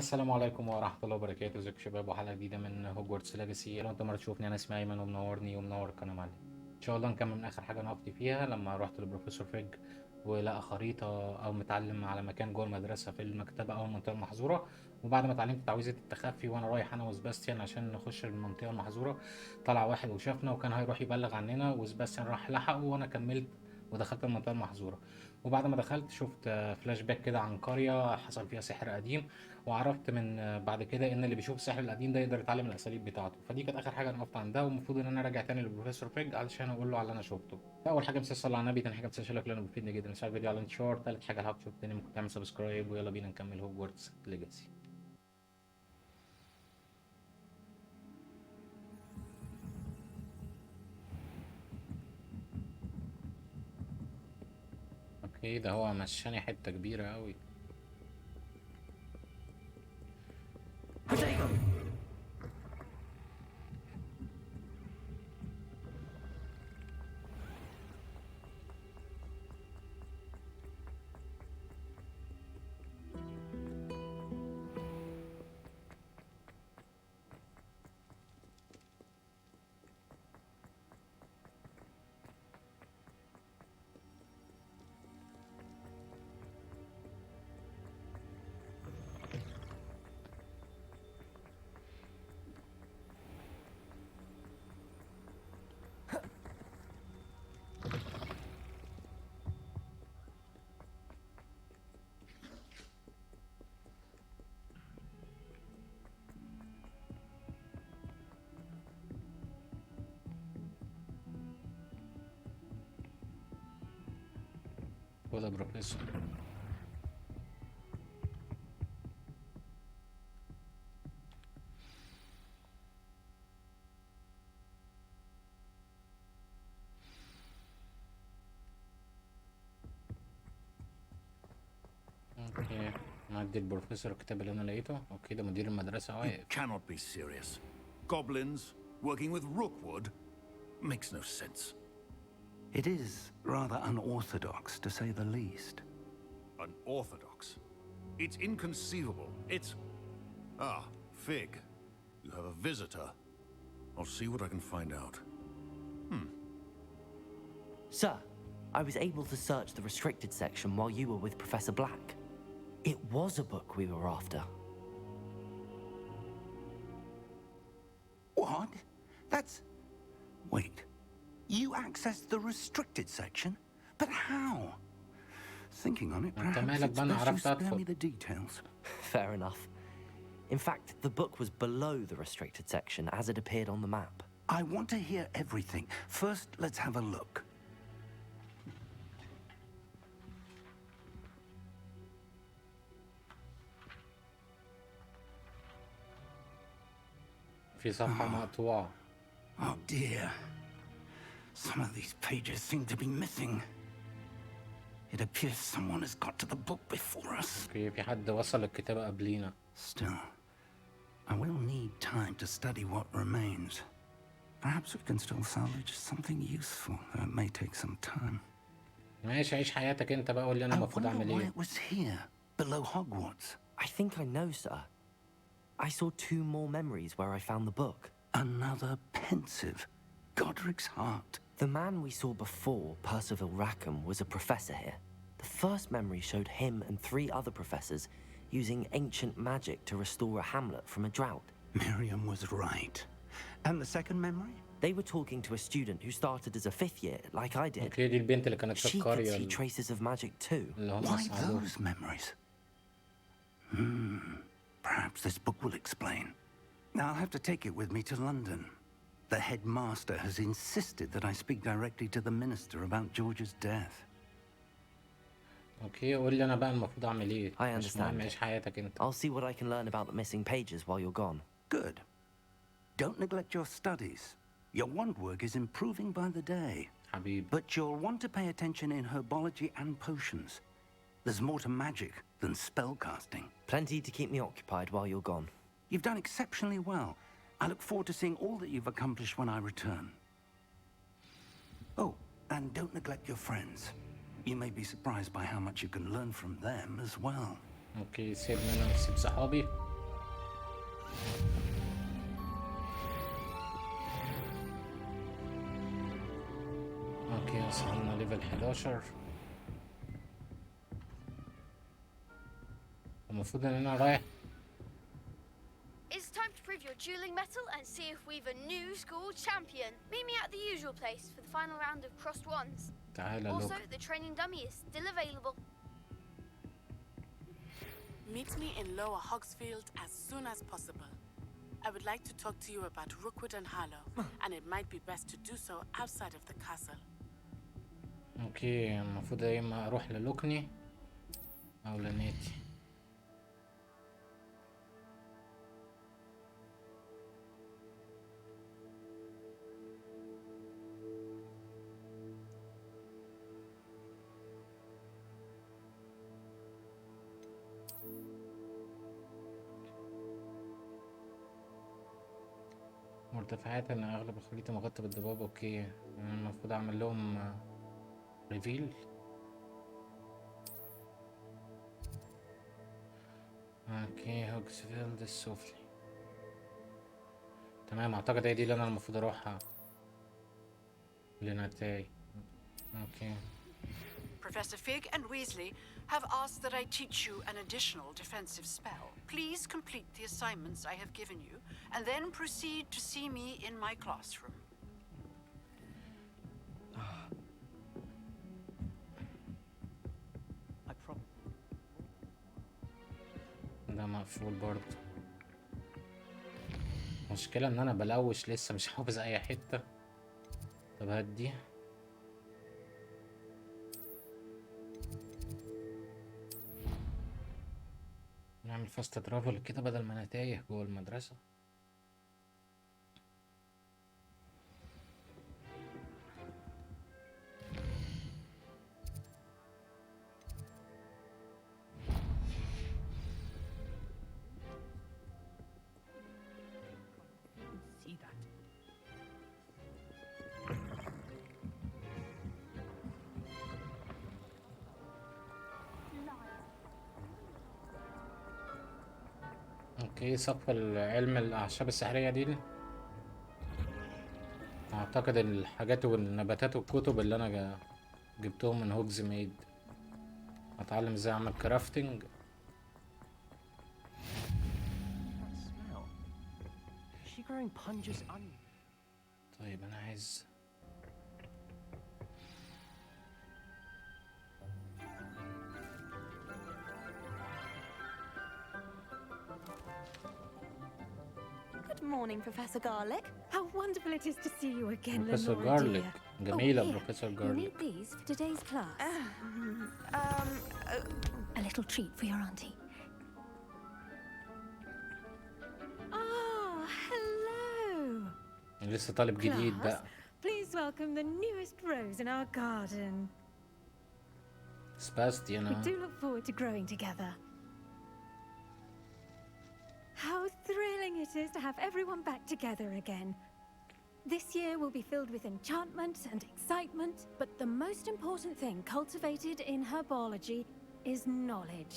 السلام عليكم ورحمة الله وبركاته، ازيكم يا شباب؟ وحلقة جديدة من هوجورتس ليجاسي. لو انت مرة تشوفني انا اسمي ايمن ومنورني ومنور القناة معلم. ان شاء الله نكمل من اخر حاجة انا وقفت فيها لما رحت للبروفيسور فيج ولقى خريطة او متعلم على مكان جوه المدرسة في المكتبة او المنطقة المحظورة. وبعد ما اتعلمت تعويذة التخفي وانا رايح انا وسباستيان عشان نخش المنطقة المحظورة، طلع واحد وشافنا وكان هيروح يبلغ عننا، وسباستيان راح لحقه وانا كملت ودخلت المنطقة المحظورة. وبعد ما دخلت شفت فلاش باك كده عن قرية حصل فيها سحر قديم، وعرفت من بعد كده ان اللي بيشوف السحر القديم ده يقدر يتعلم الاساليب بتاعته. فدي كانت اخر حاجه انا وقفت عندها، والمفروض ان انا راجع تاني للبروفيسور بيج علشان اقول له على اللي انا شفته. اول حاجه مسلسل صلي على النبي، تاني حاجه مسلسل لك لانه بيفيدني جدا، ساعد الفيديو على الانتشار، تالت حاجه لو حابب تشوف تاني ممكن تعمل سبسكرايب، ويلا بينا نكمل هوجورتس ليجاسي. اوكي، ده هو مشاني حته كبيره قوي. وده بروفيسور. اوكي، نعدي البروفيسور الكتاب اللي انا لقيته. اوكي، ده مدير المدرسه You واقف. cannot be serious. Goblins working with Rookwood makes no sense. It is rather unorthodox, to say the least. Unorthodox. It's inconceivable. It's... Ah, Fig. You have a visitor. I'll see what I can find out. Sir, I was able to search the restricted section while you were with Professor Black. It was a book we were after. What? That's... Wait. You accessed the restricted section? But how? Thinking on it, انت perhaps مالك it's بقى؟ انا best you عرفت spare me ادخل. the details. Fair enough. In fact, the book was below the restricted section as it appeared on the map. I want to hear everything. First, let's have a look. في صفحه مقطوعه. Oh dear. Some of these pages seem to be missing. It appears someone has got to the book before us. اوكي، في حد وصل الكتابه قبلينا. Still, I will need time to study what remains. Perhaps we can still salvage something useful, though it may take some time. ماشي، عيش حياتك انت بقى، قول لي انا I المفروض wonder اعمل why ايه. it was here, below Hogwarts. I think I know, sir. I saw 2 more memories where I found the book. Another pensive, Godric's heart. The man we saw before, Percival Rackham, was a professor here. The first memory showed him and 3 other professors using ancient magic to restore a hamlet from a drought. Miriam was right. And the second memory? They were talking to a student who started as a 5th year, like I did. اوكي، دي البنت اللي كانت في She could القريه see traces of magic too. اللي هم Why اسعدوها. those memories? Perhaps this book will explain. I'll have to take it with me to London. The headmaster has insisted that I speak directly to the minister about George's death. اوكي، قول لي انا بقى المفروض اعمل ايه. I مش مهم، understand. عيش حياتك انت. I'll see what I can learn about the missing pages while you're gone. Good. Don't neglect your studies. Your wand work is improving by the day. حبيبي. But you'll want to pay attention in herbology and potions. There's more to magic than spellcasting. Plenty to keep me occupied while you're gone. You've done exceptionally well. I look forward to seeing all that you've accomplished when I return. Oh, and don't neglect your friends. You may be surprised by how much you can learn from them as well. اوكي، سيبني انا وسيب صحابي. وصلنا ليفل 11. المفروض ان انا رايح. It's time to prove your dueling mettle and see if we've a new school champion. Meet me at the usual place for the final round of crossed wands. تعالى Also, لوك. the training dummy is still available. Meet me in Lower Hogsfield as soon as possible. I would like to talk to you about Rookwood and Harlow, and it might be best to do so outside of the castle. اوكي، المفروض يا اما اروح للوكني او لناتي. مرتفعات ان اغلب الخريطة مغطى بالضباب. اوكي، أنا المفروض اعمل لهم ريفيل. اوكي، هوكسفيلد السفلي. تمام، اعتقد هي دي اللي انا المفروض اروحها لناتاي. اوكي. Professor Fig and Weasley have asked that I teach you an additional defensive spell. Please complete the assignments I have given you, and then proceed to see me in my classroom. ده مقفول برضه. المشكلة ان انا بلوش لسه مش حافظ اي حتة. طب هدي. نعمل فاست ترافل كده بدل ما انا تايه جوه المدرسة. اوكي، صف العلم الاعشاب السحرية دي. اعتقد الحاجات والنباتات والكتب اللي انا جبتهم من هوجز ميد. اتعلم ازاي اعمل كرافتنج. طيب انا عايز Good morning, Professor Garlic. How wonderful it is to see you again, بروفيسور Lenora جارليك. dear. جميلة here. بروفيسور You جارليك. need these for today's class. A little treat for your auntie. Oh, hello. لسه طالب جديد Class, بقى. please welcome the newest rose in our garden. We سباستيان. do look forward to growing together. How thrilling it is to have everyone back together again. This year will be filled with enchantment and excitement, but the most important thing cultivated in herbology is knowledge.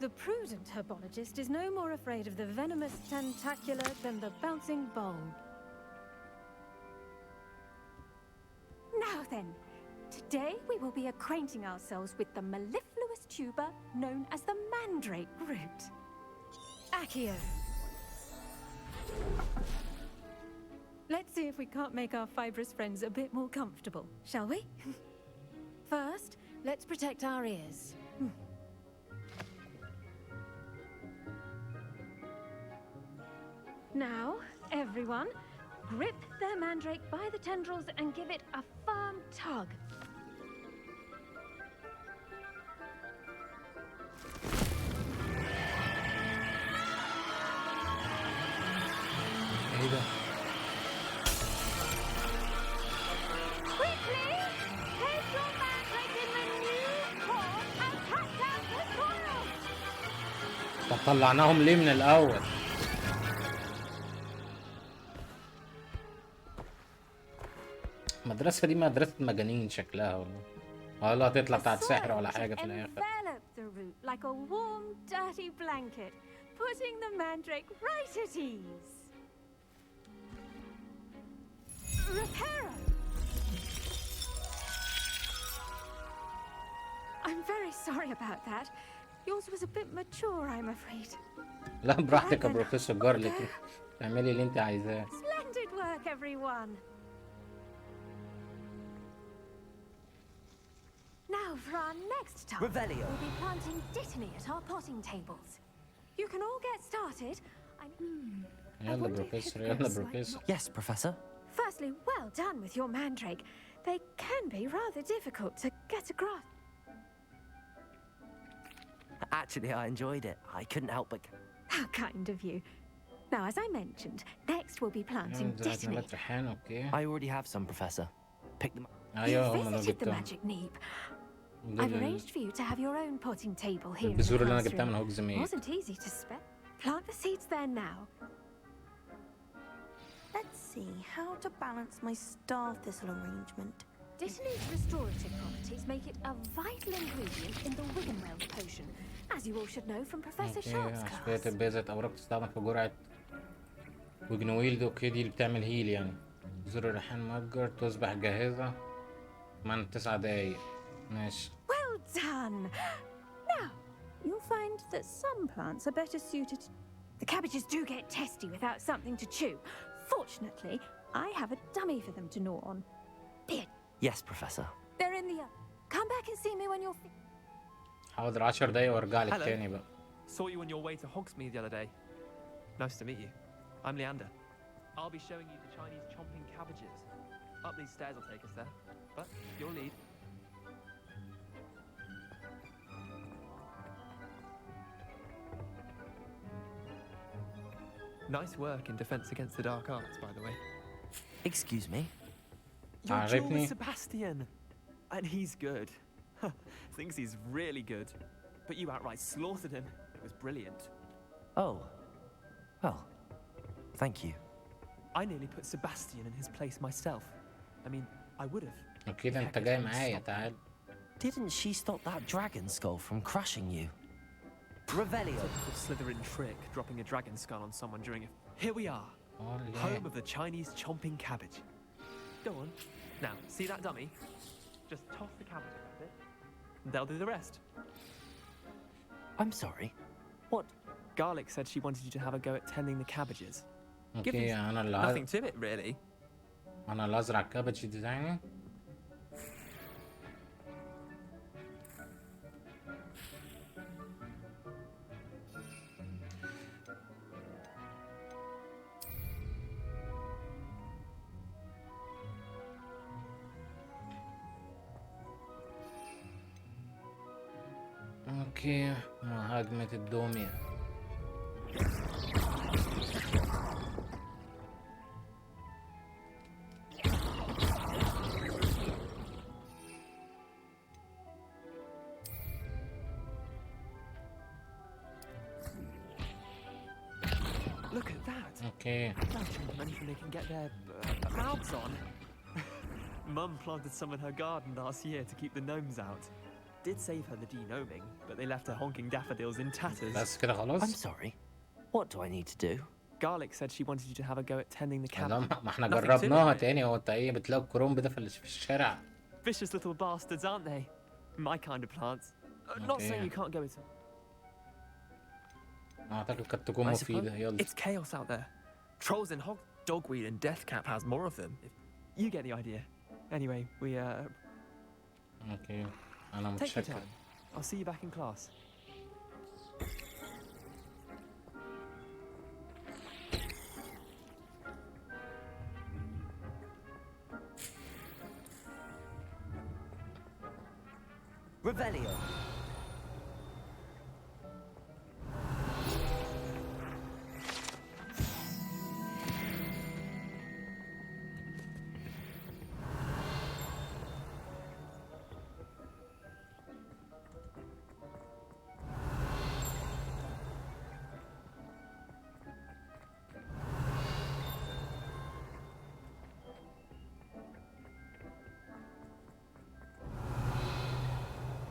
The prudent herbologist is no more afraid of the venomous tentacular than the bouncing bulb. Now then, today we will be acquainting ourselves with the mellifluous tuber known as the mandrake root. Accio. Let's see if we can't make our fibrous friends a bit more comfortable, shall we? First, let's protect our ears. Now, everyone, grip their mandrake by the tendrils and give it a firm tug. ايه ده؟ Quickly, take your mandrake in the new form and cut down the soil. طب طلعناهم ليه من الاول؟ المدرسة دي مدرسة مجانين شكلها ولا هتطلع بتاعت سحر ولا حاجة في الآخر. Envelop the root like a warm, dirty blanket, putting the mandrake right at ease. Reparo! I'm very sorry about that. Yours was a bit mature, I'm afraid. لا براحتك يا بروفيسور جارليك، اعملي اللي انت عايزاه. Splendid work, everyone. Now for our next task. Revelio. We'll be planting dittany at our potting tables. You can all get started. يلا بروفيسور، يلا بروفيسور. Yes, Professor. Firstly, well done with your mandrake. They can be rather difficult to get a grasp. Actually, I enjoyed it. I couldn't help but... How kind of you. Now, as I mentioned, next we'll be planting dittany. اوكي. I already have some, Professor. Pick them up. ايوه You هم دول visited the جبتهم. magic neep. I've arranged for you to have your own potting table here in the البذور اللي انا جبتها من classroom. هوجزميت. Wasn't easy to spell. Plant the seeds there now. Let's see how to balance my star thistle arrangement. Dittany's restorative properties make it a vital ingredient in the Wiggenweld potion, as you all should know from Professor Sharp's عشبية class. البيزة أوراق تستخدم في جرعة وجنويل. اوكي دي اللي بتعمل هيل يعني. بذور الريحان متجر تصبح جاهزة من 9 دقايق. ماشي. Well done! Now, you'll find that some plants are better suited. The cabbages do get testy without something to chew. Fortunately, I have a dummy for them to gnaw on. Here, Yes, Professor. they're in the... Come back and see me when you're... حاضر 10 دقايق وارجع لك Hello. تاني بقى. Saw you on your way to Hogsmeade the other day. Nice to meet you. I'm Leander. I'll be showing you the Chinese chomping cabbages. Up these stairs will take us there, but your lead. Nice work in defense against the dark arts, by the way. Excuse me? Your duel عارفني؟ with Sebastian! And he's good. Thinks he's really good. But you outright slaughtered him. It was brilliant. Oh. Well, thank you. I nearly put Sebastian in his place myself. I mean, I would have. اوكي ده انت جاي معايا تعال. Didn't she stop that dragon skull from crushing you? Revelio. Typical Slytherin trick, dropping a dragon skull on someone during a... Here we are, home of the Chinese chomping cabbage. Go on. Now, see that dummy? Just toss the cabbage around it, and they'll do the rest. I'm sorry. What? Garlic said she wanted you to have a go at tending the cabbages. اوكي انا اللي Nothing to it, really. انا اللي ازرع الكابج ديزايني. اوكي مهاجمة الدومية. Look at that. اوكي They'll chomp anything they can get their mouths on. Mum planted some in her garden last year to keep the gnomes out. Did save her the de-gnoming, but they left her honking daffodils in tatters. بس كده I'm خلاص. sorry. What do I need to do? Garlic said she wanted you to have a go at tending the لا cabbage. ما احنا Nothing to جربناها it. تاني. هو انت ايه بتلاقي الكرومب ده في الشارع. Vicious little bastards, aren't they? My kind of plants. Not saying you can't go into... اعتقد قد تكون I مفيدة. suppose يلا. it's chaos out there. Trolls and hog... Dogweed and Deathcap has more of them. You get the idea. Anyway, we, اوكي انا take your متشكر. time. I'll see you back in class. Revelio.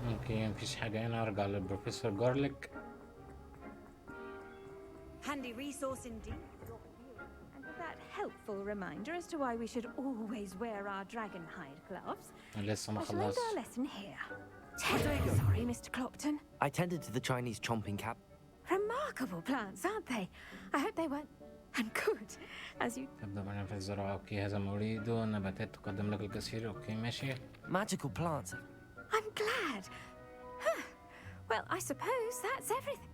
اوكي مفيش حاجة هنا. ارجع للبروفيسور جارليك. Handy resource indeed. And for that helpful reminder as to why we should always wear our dragon hide gloves, لسه ما I shall end خلصت. our lesson here. Terribly sorry, Mr. Clopton. I tended to the Chinese chomping cap. Remarkable plants, aren't they? I hope they weren't... And good, as you... تبدأ معنا في الزراعة. أوكي، هذا ما أريده. النباتات تقدم لك الكثير. أوكي ماشي. Magical plants. I'm glad. Huh. Well, I suppose that's everything.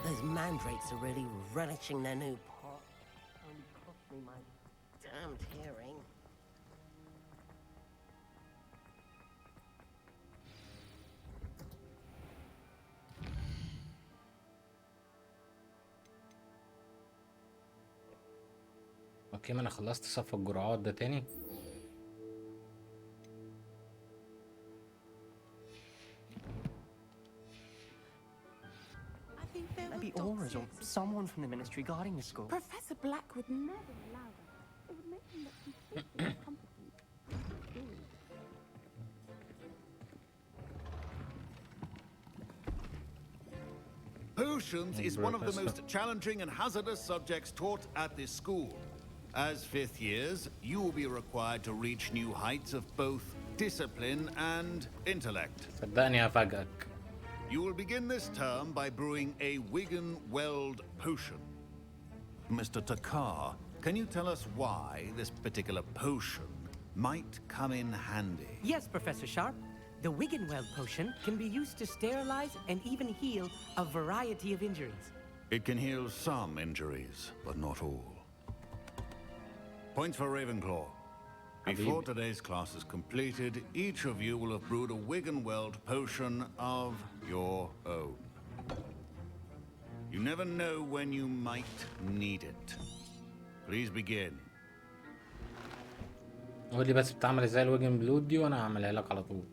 Those mandrakes are really relishing their new pot. Only cost me my damned hearing. اوكي، ما انا خلصت صف الجرعات ده تاني. Maybe Aura's or someone from the ministry guarding the school. Professor Black would never allow that. It would make him look completely incompetent. Potions is one of the most challenging and hazardous subjects taught at this school. As fifth years, you will be required to reach new heights of both discipline and intellect. صدقني هفاجئك. You will begin this term by brewing a Wiggenweld potion. Mr. Takar, can you tell us why this particular potion might come in handy? Yes, Professor Sharp. The Wiggenweld potion can be used to sterilize and even heal a variety of injuries. It can heal some injuries, but not all. Points for Ravenclaw. Before today's class is completed, each of you will have brewed a Wiggenweld potion of your own. You never know when you might need it. Please begin. قول لي بس بتعمل ازاي الوجن بلود دي وانا هعملها لك على طول.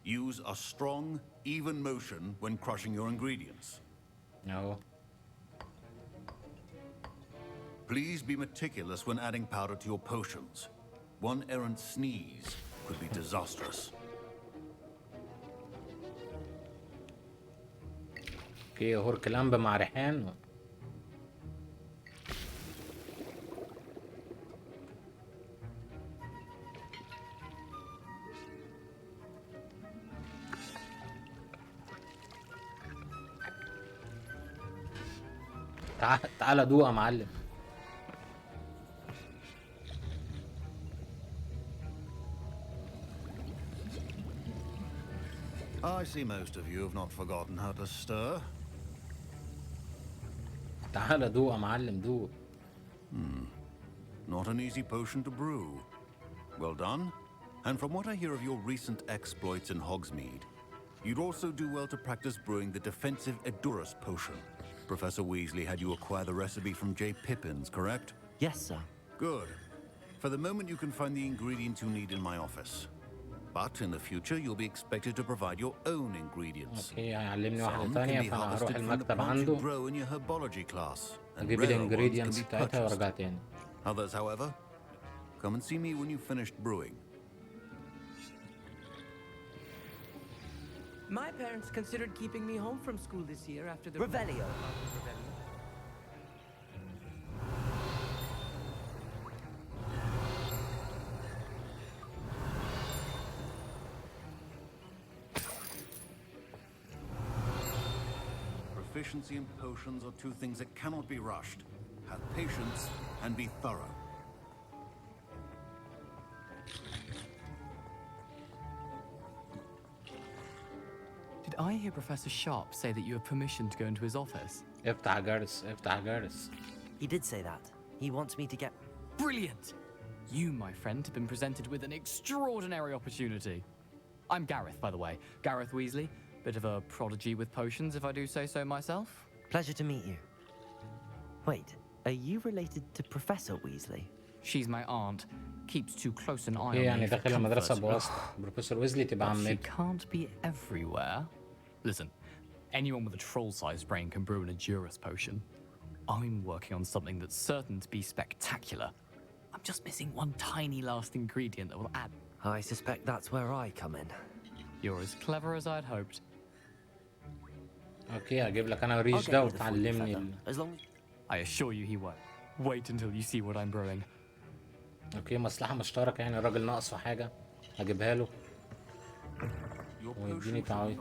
Use a strong, even motion when crushing your ingredients. No. Please be meticulous when adding powder to your potions. One errant sneeze could be disastrous. اوكي، هورك لمبة مع ريحان. تعال دوق يا معلم. I see most of you have not forgotten how to stir. تعال دوق يا معلم دوق. Not an easy potion to brew. Well done. And from what I hear of your recent exploits in Hogsmeade, you'd also do well to practice brewing the defensive Edurus potion. Professor Weasley had you acquire the recipe from J. Pippin's, correct? Yes, sir. Good. For the moment, you can find the ingredients you need in my office. But in the future, you'll be expected to provide your own ingredients. اوكي، هيعلمني واحدة Some can تانية be فانا هروح harvested from the المكتب plants you عنده grow in your herbology class, and اجيب rarer ones can الانجريدينتس be بتاعتها purchased. وارجع تاني. Others, however, come and see me when you've finished brewing. My parents considered keeping me home from school this year after the... Revelio. Proficiency in potions are two things that cannot be rushed. Have patience and be thorough. Did I hear Professor Sharp say that you have permission to go into his office? افتح جرس افتح جرس. He did say that. He wants me to get... Brilliant! You, my friend, have been presented with an extraordinary opportunity. I'm Gareth, by the way. Gareth Weasley. Bit of a prodigy with potions, if I do say so myself. Pleasure to meet you. Wait, are you related to Professor Weasley? She's my aunt. Keeps too close an eye on اوكي، me يعني for داخل المدرسة comfort. بواسطة بروفيسور ويزلي تبقى But she عمتي. can't be everywhere. Listen, anyone with a troll-sized brain can brew an Edurus potion. I'm working on something that's certain to be spectacular. I'm just missing one tiny last ingredient that will add. I suspect that's where I come in. You're as clever as I'd hoped. اوكي هجيب لك انا الريش ده وتعلمني I assure you he won't. Wait until you see what I'm brewing. اوكي مصلحة مشتركة يعني الراجل ناقصه حاجة هجيبها له ويديني تعويض.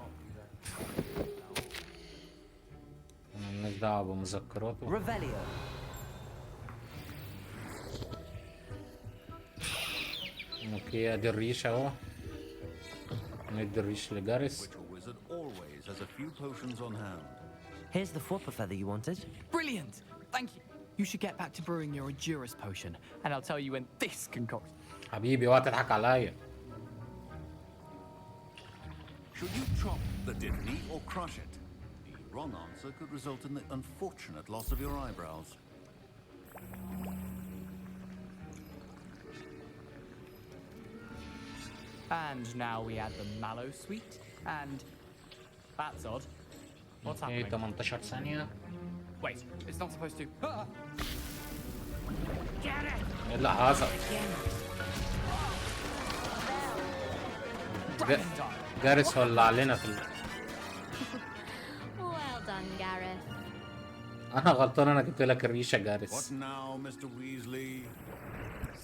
مالناش دعوة بمذكراته. اوكي ادي الريش اهو. ندي الريش لجارس. Here's the flopper feather you wanted. Brilliant! Thank you. You should get back to brewing your Endurus potion, and I'll tell you when this concoction. حبيبي اوعى تضحك عليا. Should you chop the diddly or crush it? The wrong answer could result in the unfortunate loss of your eyebrows. And now we add the mallow sweet, and that's odd. What's happening? 18 ثانية. Wait, it's not supposed to. ايه اللي حصل؟ جارس ولع علينا في Well done, Gareth. انا غلطان انا جبت لك الريشة جارس. What now, Mr. Weasley?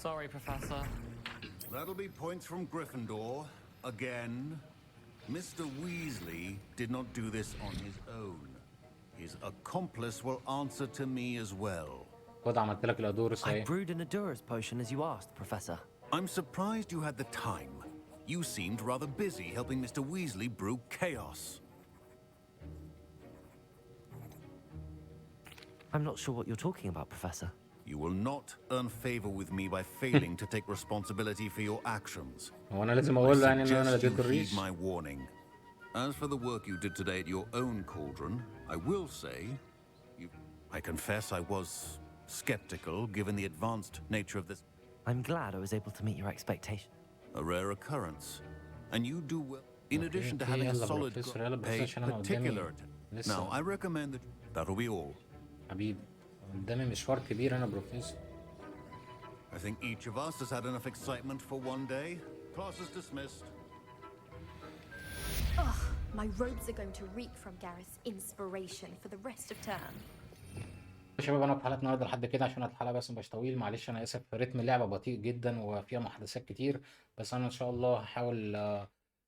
Sorry, Professor. That'll be points from Gryffindor. Again. Mr. Weasley did not do this on his own. His accomplice will answer to me as well. خد عملت لك الادورس I اهي. brewed an Endurus potion as you asked, Professor. I'm surprised you had the time. You seemed rather busy helping Mr. Weasley brew chaos. I'm not sure what you're talking about, Professor. You will not earn favor with me by failing to take responsibility for your actions. هو انا لازم اقول له يعني ان انا I suggest اديت you heed الريش. my warning. As for the work you did today at your own cauldron, I will say, I confess I was skeptical given the advanced nature of this. I'm glad I was able to meet your expectations. A rare occurrence, and you do well. In addition to having a solid pay particular. Now, I recommend that that'll be all. حبيبي قدامي مشوار كبير انا بروفيسور. I think each of us has had enough excitement for one day. Class is dismissed. Ugh, my robes are going to reek from Gareth's inspiration for the rest of term. يا شباب انا في حلقه النهارده لحد كده عشان الحلقه بس مبقاش طويل. معلش انا اسف، رتم اللعبه بطيء جدا وفيها محادثات كتير، بس انا ان شاء الله هحاول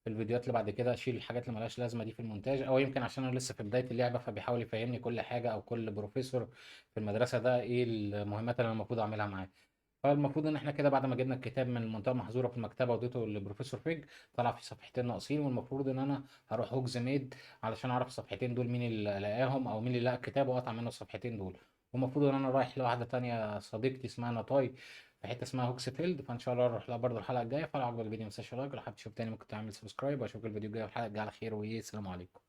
في الفيديوهات اللي بعد كده اشيل الحاجات اللي ملهاش لازمه دي في المونتاج، او يمكن عشان انا لسه في بدايه اللعبه فبيحاول يفهمني كل حاجه، او كل بروفيسور في المدرسه ده ايه المهمات اللي انا المفروض اعملها معاه. فالمفروض ان احنا كده بعد ما جبنا الكتاب من المنطقه المحظوره في المكتبه وديته لبروفيسور فيج طلع في صفحتين ناقصين، والمفروض ان انا هروح هوجز ميد علشان اعرف الصفحتين دول مين اللي لقاهم او مين اللي لقى الكتاب واقطع منه الصفحتين دول. والمفروض ان انا رايح لواحده تانية صديقتي اسمها ناتاي في حته اسمها هوكسفيلد، فان شاء الله اروح لها برضه الحلقه الجايه. فلو عجبك الفيديو ما تنساش لايك، لو حابب تشوف تاني ممكن تعمل سبسكرايب، واشوفك الفيديو الجاي والحلقه الجايه على خير، والسلام عليكم.